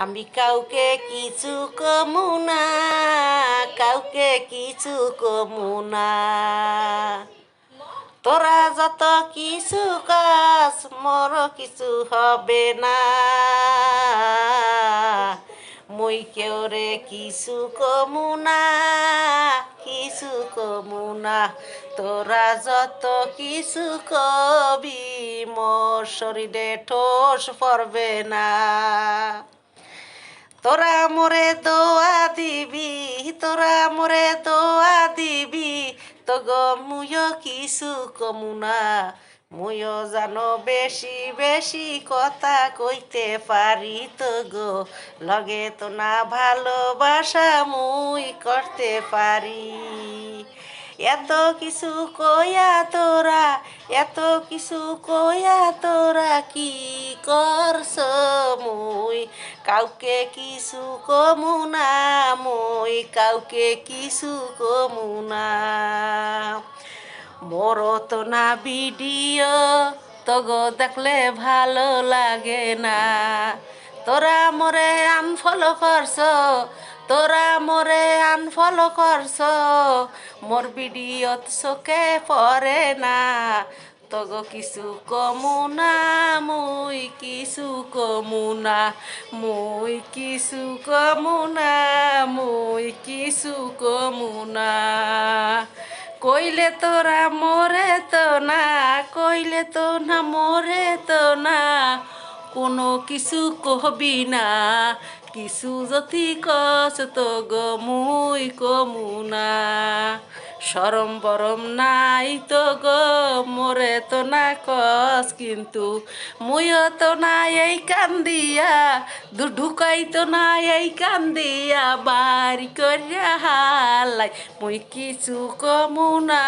আমি কাউকে কিছু কমু না, কাউকে কিছু কমু না। তোরা যত কিছু কাজ মোর কিছু হবে না। মই কেউ রে কিছু কমু না, কিছু কমু না। তোরা যত কিছু কবি মোর শরীরে ঠোস পড়বে না। তোরা মোরে দোয়া দিবি, তোরা মোরে দোয়া দিবি, তো গো মুইও কিছু কমু না। মুইও জানো বেশি বেশি কথা কইতে পারি, তো গো লগে তো না ভালোবাসা মুই করতে পারি। এত কিছু কইয়া তোরা, এত কিছু কইয়া তোরা কি করছ? মুই কাউকে কিছু কমু না, মুই কাউকে কিছু কমু না। মোর তো না ভিডিও তগো দেখলে ভালো লাগে না। তোরা মোরে আনফলো করছ, তোরা মোরে আনফলো করছ, মোর ভিডিও চোখে পড়ে না। তগো কিছু কমু না, মুই কিছু কমু না, মুই কিছু কমু না, মুই কিছু কমু না। কইলে তোরা মরে তো না, কইলে তো না মরে তো না, কোনো কিছু কহবি না। কিছু যদি কস তো গো মুই কমু না। সরম বরম নাই তো গো মোরে তো না কস, কিন্তু মুইও তো না এই কান্দিয়া ঢুকাই তো না এই কান্দিয়া বাড়ি করিয়া হালাই। মুই কিছু কমু না,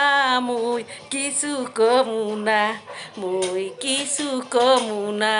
মুই কিছু কমু না, মুই কিছু কমু না।